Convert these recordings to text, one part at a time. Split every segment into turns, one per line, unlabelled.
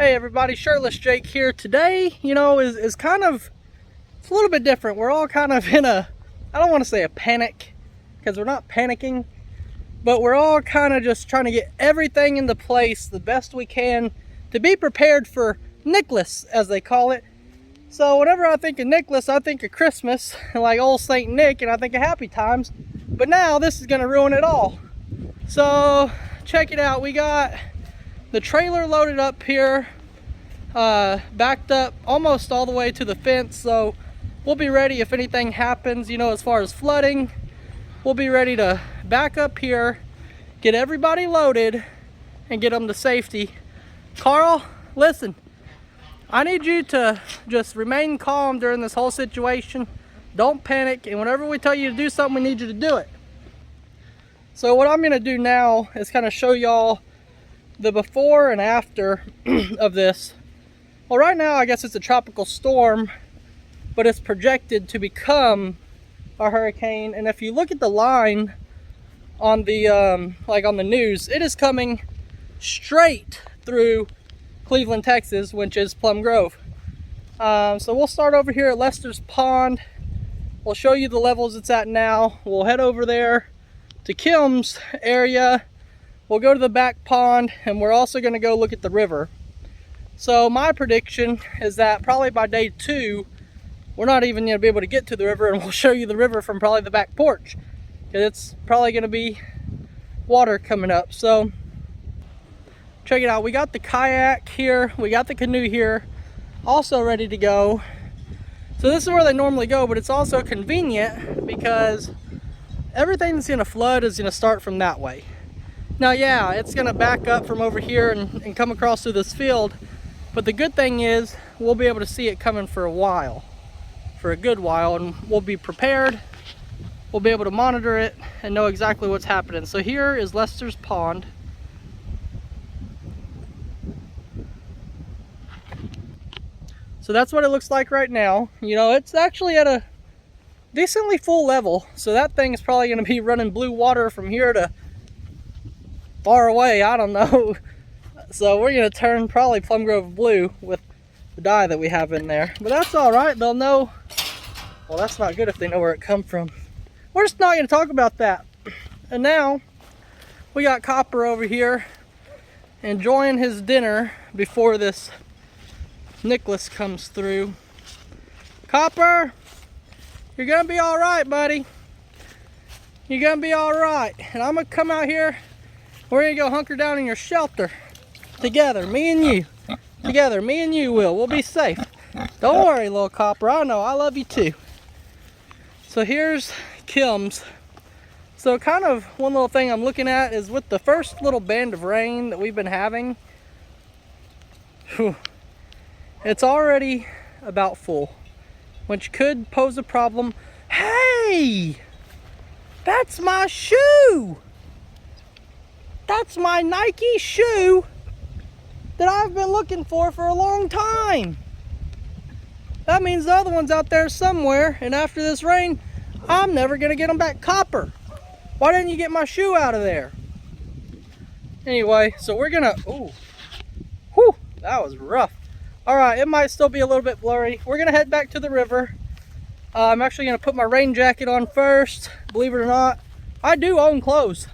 Hey everybody, Shirtless Jake here. Today, is kind of, it's a little bit different. We're all kind of in a, I don't want to say a panic, because we're not panicking, but we're all kind of just trying to get everything into place the best we can to be prepared for Nicholas, as they call it. So whenever I think of Nicholas, I think of Christmas, like old Saint Nick, and I think of happy times. But now this is going to ruin it all. So check it out. We got the trailer loaded up here, backed up almost all the way to the fence, so we'll be ready if anything happens, as far as flooding. We'll be ready to back up here, get everybody loaded, and get them to safety. Carl, listen, I need you to just remain calm during this whole situation. Don't panic, and whenever we tell you to do something, we need you to do it. So what I'm going to do now is kind of show y'all the before and after of this. Well, right now I guess it's a tropical storm, but it's projected to become a hurricane. And if you look at the line on the like on the news, it is coming straight through Cleveland, Texas, which is Plum Grove. So we'll start over here at Lester's Pond. We'll show you the levels it's at now. We'll head over there to Kim's area. We'll go to the back pond, and we're also going to go look at the river. So my prediction is that probably by day 2, we're not even going to be able to get to the river, and we'll show you the river from probably the back porch, because it's probably going to be water coming up. So check it out. We got the kayak here, we got the canoe here, also ready to go. So this is where they normally go, but it's also convenient because everything that's going to flood is going to start from that way. Now, yeah, it's going to back up from over here and come across through this field, but the good thing is we'll be able to see it coming for a while, for a good while, and we'll be prepared. We'll be able to monitor it and know exactly what's happening. So here is Lester's Pond. So that's what it looks like right now. It's actually at a decently full level, so that thing is probably going to be running blue water from here to far away, I don't know. So we're going to turn probably Plum Grove blue with the dye that we have in there. But that's alright, they'll know. Well, that's not good if they know where it come from. We're just not going to talk about that. And now, we got Copper over here enjoying his dinner before this Nicholas comes through. Copper, you're going to be alright, buddy. You're going to be alright. And I'm going to come out here. We're going to go hunker down in your shelter together, me and you. Together, me and you will. We'll be safe. Don't worry, little Copper. I know, I love you too. So here's Kim's. So kind of one little thing I'm looking at is with the first little band of rain that we've been having, it's already about full, which could pose a problem. Hey! That's my shoe! That's my Nike shoe that I've been looking for a long time. That means the other one's out there somewhere, and after this rain, I'm never gonna get them back. Copper, why didn't you get my shoe out of there? Anyway, so we're gonna, whew, that was rough. All right, it might still be a little bit blurry. We're gonna head back to the river. I'm actually gonna put my rain jacket on first. Believe it or not, I do own clothes.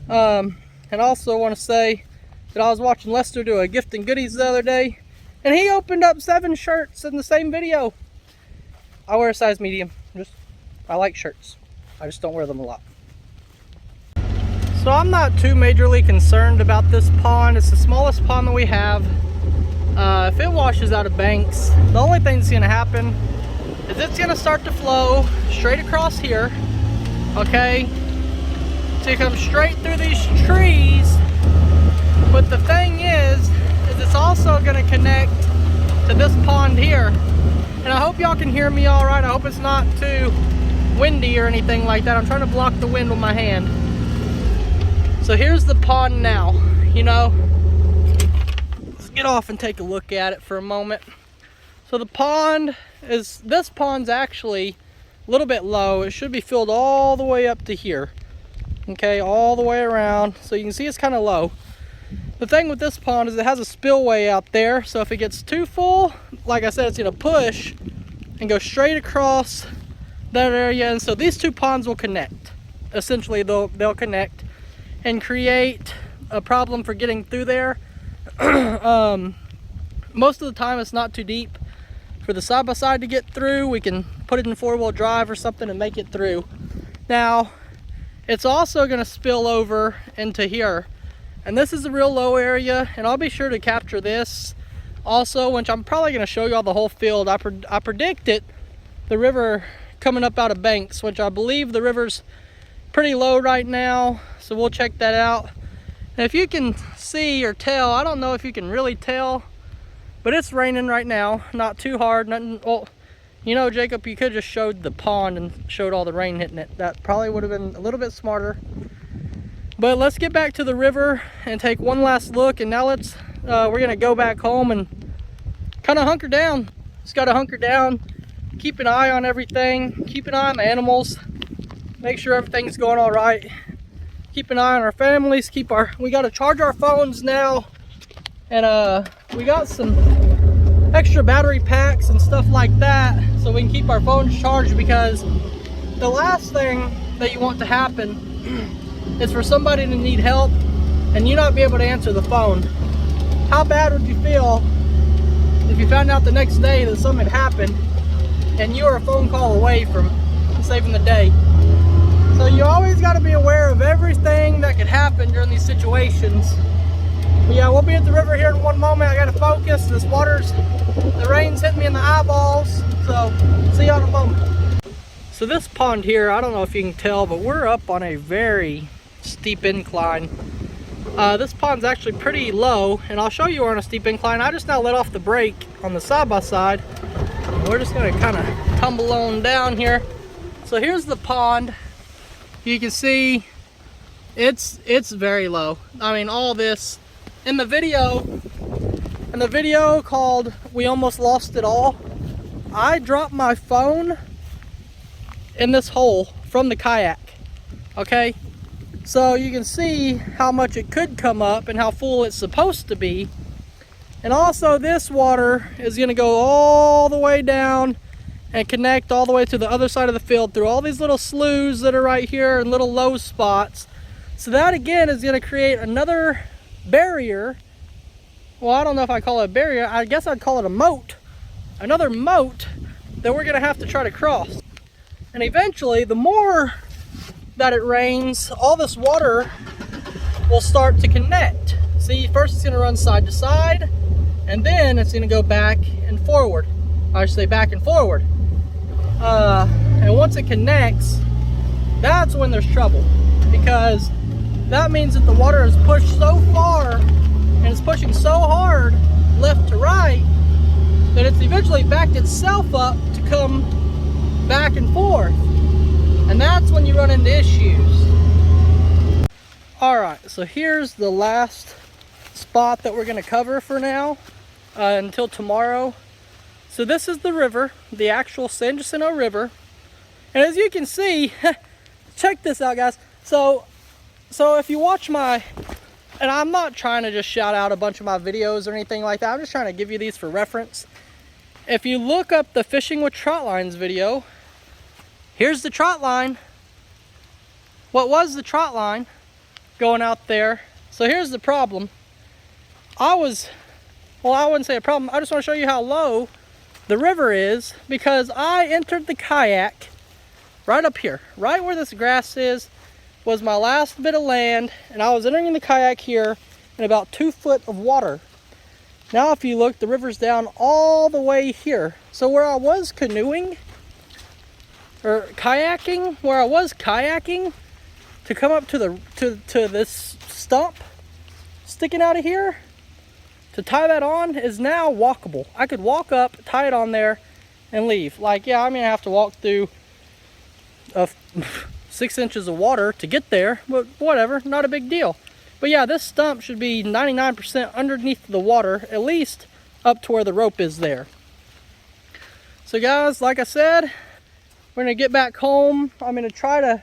And also want to say that I was watching Lester do a gift and goodies the other day, and he opened up 7 shirts in the same video. I wear a size medium. I like shirts. I just don't wear them a lot. So I'm not too majorly concerned about this pond. It's the smallest pond that we have. If it washes out of banks, the only thing that's going to happen is it's going to start to flow straight across here. Okay? To come straight through these trees. But the thing is it's also going to connect to this pond here. And I hope y'all can hear me all right. I hope it's not too windy or anything like that. I'm trying to block the wind with my hand. So here's the pond now. Let's get off and take a look at it for a moment. So the pond is, this pond's actually a little bit low. It should be filled all the way up to here. Okay, all the way around. So you can see it's kind of low. The thing with this pond is it has a spillway out there, so if it gets too full, like I said, it's gonna push and go straight across that area, and so these two ponds will connect. Essentially, they'll connect and create a problem for getting through there. Most of the time it's not too deep for the side-by-side to get through. We can put it in four-wheel drive or something and make it through. Now, it's also gonna spill over into here. And this is a real low area, and I'll be sure to capture this also, which I'm probably gonna show you all the whole field. I predicted the river coming up out of Banks, which I believe the river's pretty low right now, so we'll check that out. And if you can see or tell, I don't know if you can really tell, but it's raining right now. Not too hard, nothing. Well, you know, Jacob, you could just showed the pond and showed all the rain hitting it. That probably would have been a little bit smarter. But let's get back to the river and take one last look, and now we're gonna go back home and kind of hunker down. Just gotta hunker down, keep an eye on everything, keep an eye on the animals, make sure everything's going all right. Keep an eye on our families, we gotta charge our phones now, and we got some extra battery packs and stuff like that so we can keep our phones charged, because the last thing that you want to happen is for somebody to need help and you not be able to answer the phone. How bad would you feel if you found out the next day that something had happened and you were a phone call away from saving the day? So you always got to be aware of everything that could happen during these situations. But yeah, we'll be at the river here in one moment. I got to focus. The rain's hitting me in the eyeballs. So see y'all in a moment. So this pond here, I don't know if you can tell, but we're up on a very steep incline. This pond's actually pretty low, and I'll show you we're on a steep incline. I just now let off the brake on the side-by-side. We're just gonna kind of tumble on down here. So here's the pond. You can see it's very low. I mean, all this in the video called "We Almost Lost It All," I dropped my phone in this hole from the kayak. Okay, so you can see how much it could come up and how full it's supposed to be. And also this water is going to go all the way down and connect all the way to the other side of the field through all these little sloughs that are right here and little low spots. So that again is going to create another barrier. Well, I don't know if I call it a barrier. I guess I'd call it a moat. Another moat that we're going to have to try to cross. And eventually, the more that it rains, all this water will start to connect. See, first it's going to run side to side, and then it's going to go back and forward. I should say back and forward. And once it connects, that's when there's trouble, because that means that the water is pushed so far and it's pushing so hard left to right that it's eventually backed itself up to come back and forth, and that's when you run into issues. Alright, so here's the last spot that we're going to cover for now until tomorrow. So this is the river, the actual San Jacinto River, and as you can see, check this out, guys. So if you watch my, and I'm not trying to just shout out a bunch of my videos or anything like that, I'm just trying to give you these for reference. If you look up the Fishing with Trot Lines video, here's the trot line. What was the trot line going out there? So here's the problem. I wouldn't say a problem. I just want to show you how low the river is, because I entered the kayak right up here. Right where this grass is was my last bit of land, and I was entering the kayak here in about 2 foot of water. Now if you look, the river's down all the way here. So where I was canoeing, or kayaking, where I was kayaking to come up to this stump sticking out of here, to tie that on is now walkable. I could walk up, tie it on there, and leave. Like, yeah, I mean, I have to walk through 6 inches of water to get there, but whatever, not a big deal. But yeah, this stump should be 99% underneath the water, at least up to where the rope is there. So guys, like I said, we're gonna get back home. I'm gonna try to,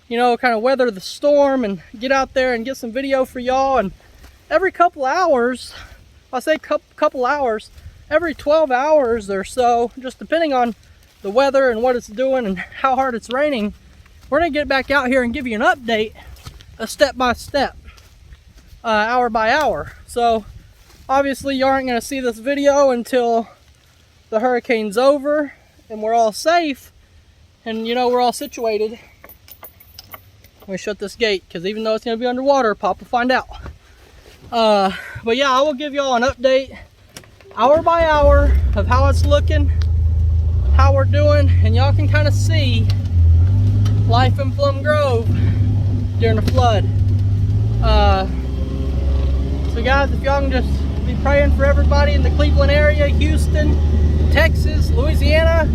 you know, kind of weather the storm and get out there and get some video for y'all, and every couple hours, I say couple hours, every 12 hours or so, just depending on the weather and what it's doing and how hard it's raining, we're gonna get back out here and give you an update, a step by step, hour by hour. So obviously you aren't gonna see this video until the hurricane's over and we're all safe and you know we're all situated. Let me shut this gate because even though it's gonna be underwater, Pop will find out. But yeah, I will give y'all an update hour by hour of how it's looking, how we're doing, and y'all can kind of see life in Plum Grove during the flood. So guys, if y'all can just be praying for everybody in the Cleveland area, Houston, Texas, Louisiana.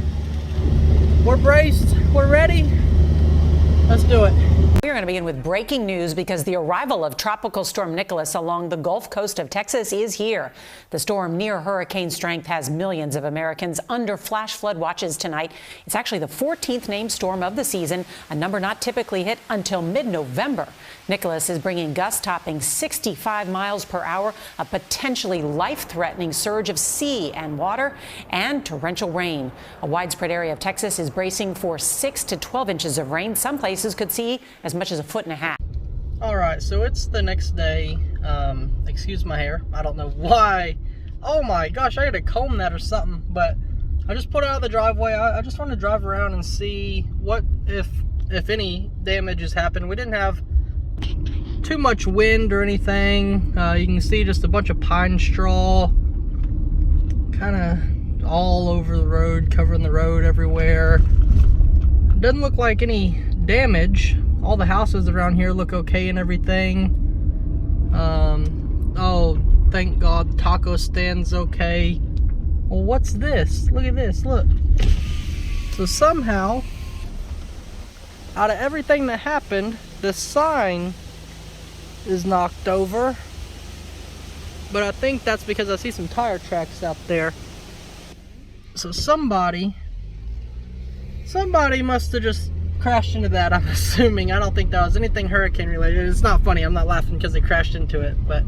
We're braced, we're ready. Let's do it.
We're going to begin with breaking news because the arrival of Tropical Storm Nicholas along the Gulf Coast of Texas is here. The storm, near hurricane strength, has millions of Americans under flash flood watches tonight. It's actually the 14th named storm of the season, a number not typically hit until mid-November. Nicholas is bringing gusts topping 65 miles per hour, a potentially life-threatening surge of sea and water, and torrential rain. A widespread area of Texas is bracing for 6 to 12 inches of rain. Some places could see as much as 1.5 feet.
All right, so it's the next day. Excuse my hair. I don't know why. Oh my gosh, I gotta comb that or something. But I just put it out of the driveway. I just want to drive around and see what, if any, damage has happened. We didn't have too much wind or anything. You can see just a bunch of pine straw kind of all over the road, covering the road everywhere. Doesn't look like any damage. All the houses around here look okay and everything. Oh, thank God, taco stand's okay. Well, what's this? Look at this, look. So somehow, out of everything that happened, the sign is knocked over. But I think that's because I see some tire tracks out there. So somebody must have just crashed into that, I'm assuming. I don't think that was anything hurricane related. It's not funny, I'm not laughing because they crashed into it, but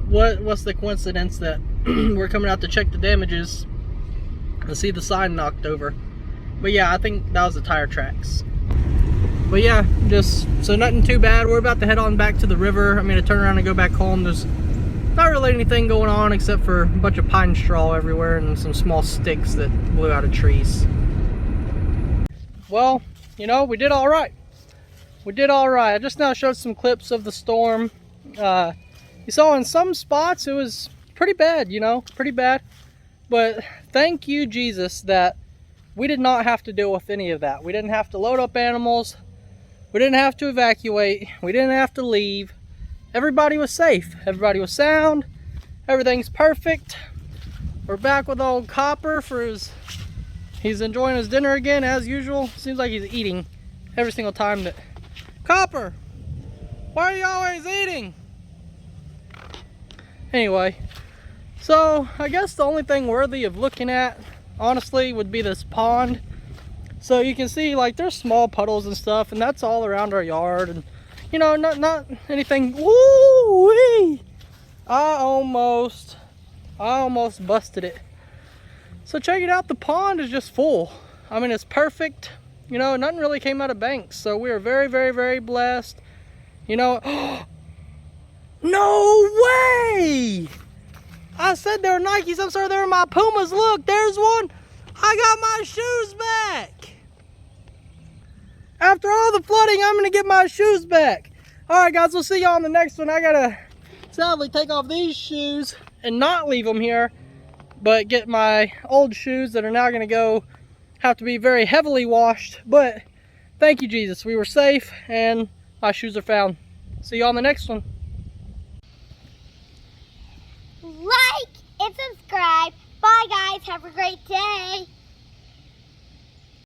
what's the coincidence that we're coming out to check the damages and see the sign knocked over. But yeah, I think that was the tire tracks. But yeah, just so nothing too bad. We're about to head on back to the river. I'm gonna turn around and go back home. There's not really anything going on except for a bunch of pine straw everywhere and some small sticks that blew out of trees. Well, you know, we did all right. We did all right. I just now showed some clips of the storm. You saw in some spots it was pretty bad, you know, pretty bad. But thank you, Jesus, that we did not have to deal with any of that. We didn't have to load up animals. We didn't have to evacuate. We didn't have to leave. Everybody was safe. Everybody was sound. Everything's perfect. We're back with old Copper for his... He's enjoying his dinner again as usual. Seems like he's eating every single time that... Copper! Why are you always eating? Anyway, so I guess the only thing worthy of looking at, honestly, would be this pond. So you can see, like, there's small puddles and stuff, and that's all around our yard. And, you know, not anything... Woo-wee! I almost busted it. So check it out, the pond is just full. I mean, it's perfect. You know, nothing really came out of Banks. So we are very, very, very blessed. You know, no way! I said they were Nikes, I'm sorry, they were my Pumas. Look, there's one. I got my shoes back. After all the flooding, I'm gonna get my shoes back. All right, guys, we'll see y'all on the next one. I gotta sadly take off these shoes and not leave them here, but get my old shoes that are now gonna have to be very heavily washed. But thank you, Jesus, we were safe and my shoes are found. See you on the next one.
Like and subscribe. Bye guys, have a great day.